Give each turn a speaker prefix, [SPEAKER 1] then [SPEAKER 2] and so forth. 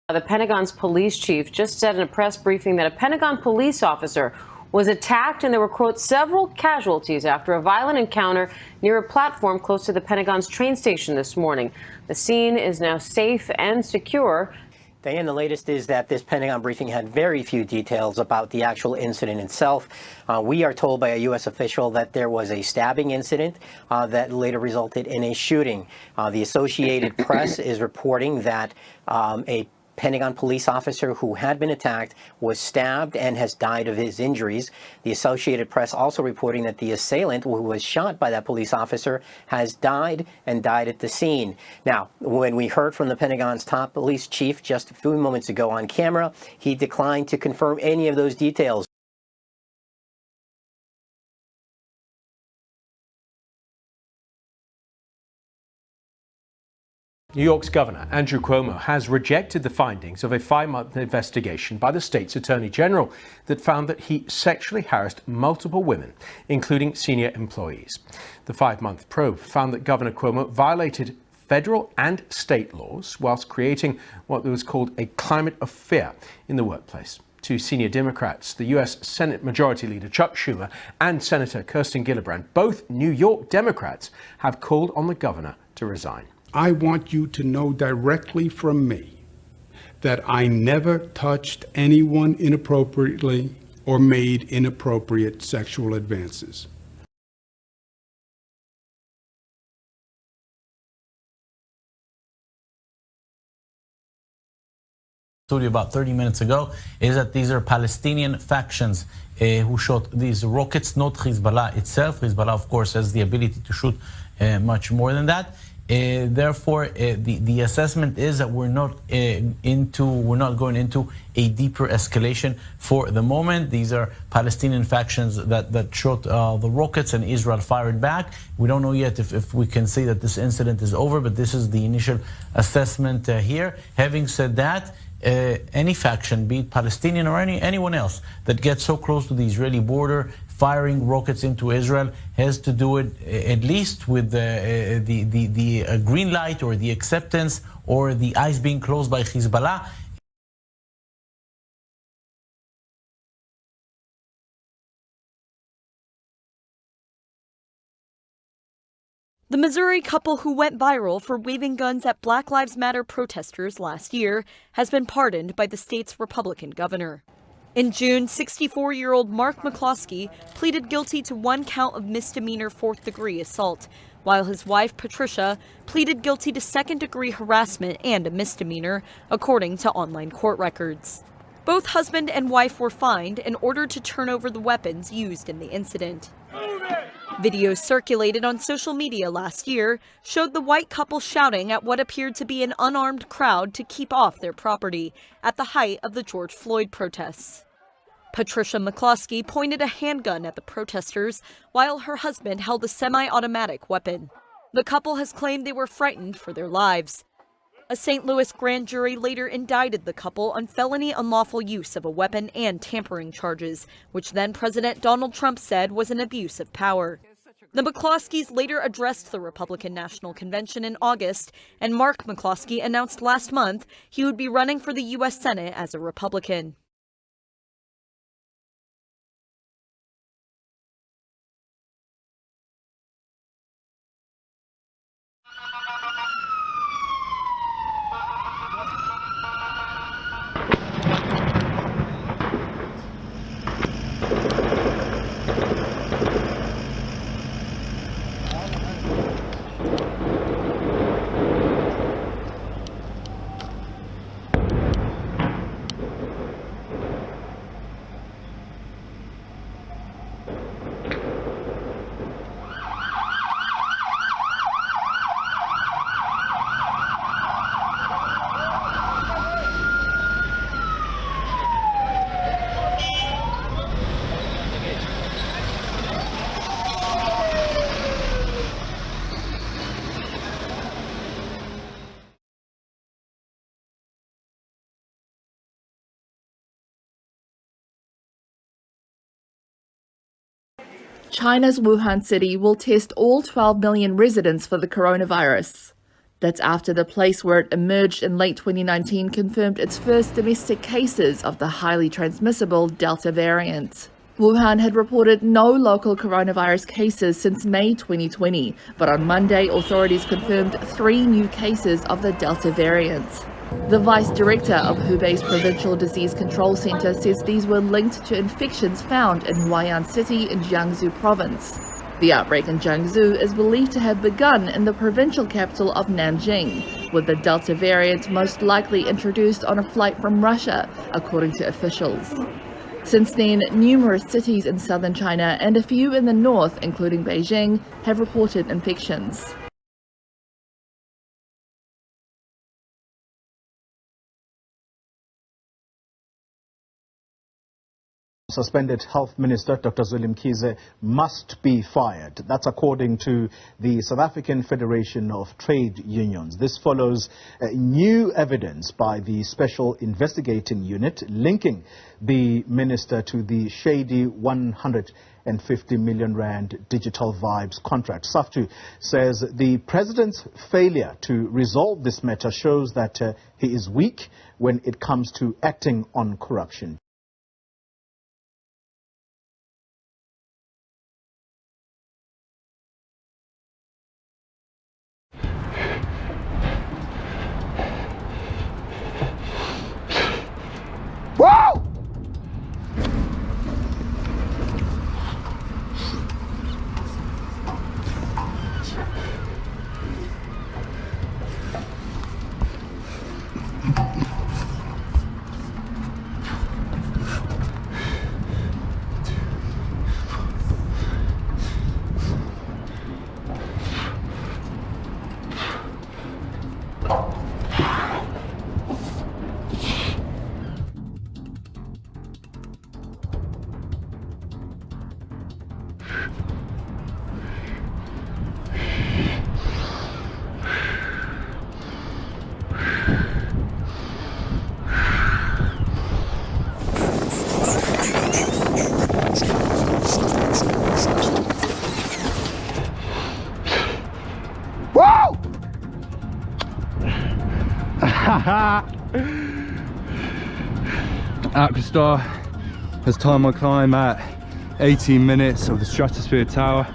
[SPEAKER 1] The Pentagon's police chief just said in a press briefing that a Pentagon police officer was attacked and there were, quote, several casualties after a violent encounter near a platform close to the Pentagon's train station this morning. The scene is now safe and secure.
[SPEAKER 2] Diane, the latest is that this Pentagon briefing had very few details about the actual incident itself. We are told by a U.S. official that there was a stabbing incident that later resulted in a shooting. The Associated Press is reporting that a Pentagon police officer who had been attacked was stabbed and has died of his injuries. The Associated Press also reporting that the assailant who was shot by that police officer has died at the scene. Now, when we heard from the Pentagon's top police chief just a few moments ago on camera, he declined to confirm any of those details.
[SPEAKER 3] New York's Governor Andrew Cuomo has rejected the findings of a 5-month investigation by the state's Attorney General that found that he sexually harassed multiple women, including senior employees. The 5-month probe found that Governor Cuomo violated federal and state laws whilst creating what was called a climate of fear in the workplace. Two senior Democrats, the U.S. Senate Majority Leader Chuck Schumer and Senator Kirsten Gillibrand, both New York Democrats, have called on the governor to resign.
[SPEAKER 4] I want you to know directly from me that I never touched anyone inappropriately or made inappropriate sexual advances.
[SPEAKER 5] Told you about 30 minutes ago is that these are Palestinian factions who shot these rockets, not Hezbollah itself. Hezbollah, of course, has the ability to shoot much more than that. Therefore, the assessment is that we're not going into a deeper escalation for the moment. These are Palestinian factions that shot the rockets and Israel fired back. We don't know yet if we can say that this incident is over, but this is the initial assessment here. Having said that, any faction, be it Palestinian or anyone else, that gets so close to the Israeli border, firing rockets into Israel, has to do it at least with the green light or the acceptance or the eyes being closed by Hezbollah.
[SPEAKER 6] The Missouri couple who went viral for waving guns at Black Lives Matter protesters last year has been pardoned by the state's Republican governor. In June, 64-year-old Mark McCloskey pleaded guilty to 1 count of misdemeanor 4th-degree assault, while his wife, Patricia, pleaded guilty to 2nd-degree harassment and a misdemeanor, according to online court records. Both husband and wife were fined and ordered to turn over the weapons used in the incident. Videos circulated on social media last year showed the white couple shouting at what appeared to be an unarmed crowd to keep off their property at the height of the George Floyd protests. Patricia McCloskey pointed a handgun at the protesters while her husband held a semi-automatic weapon. The couple has claimed they were frightened for their lives. A St. Louis grand jury later indicted the couple on felony unlawful use of a weapon and tampering charges, which then President Donald Trump said was an abuse of power. The McCloskeys later addressed the Republican National Convention in August, and Mark McCloskey announced last month he would be running for the U.S. Senate as a Republican.
[SPEAKER 7] China's Wuhan city will test all 12 million residents for the coronavirus. That's after the place where it emerged in late 2019 confirmed its first domestic cases of the highly transmissible Delta variant. Wuhan had reported no local coronavirus cases since May 2020, but on Monday, authorities confirmed 3 new cases of the Delta variant. The vice director of Hubei's Provincial Disease Control Center says these were linked to infections found in Huai'an City in Jiangsu province. The outbreak in Jiangsu is believed to have begun in the provincial capital of Nanjing, with the Delta variant most likely introduced on a flight from Russia, according to officials. Since then, numerous cities in southern China and a few in the north, including Beijing, have reported infections.
[SPEAKER 8] Suspended Health Minister Dr. Zweli Mkhize must be fired. That's according to the South African Federation of Trade Unions. This follows new evidence by the Special Investigating Unit linking the minister to the shady 150 million rand Digital Vibes contract. SAFTU says the president's failure to resolve this matter shows that he is weak when it comes to acting on corruption.
[SPEAKER 9] Whoa!
[SPEAKER 10] Aquastar has timed my climb at 18 minutes of the Stratosphere Tower.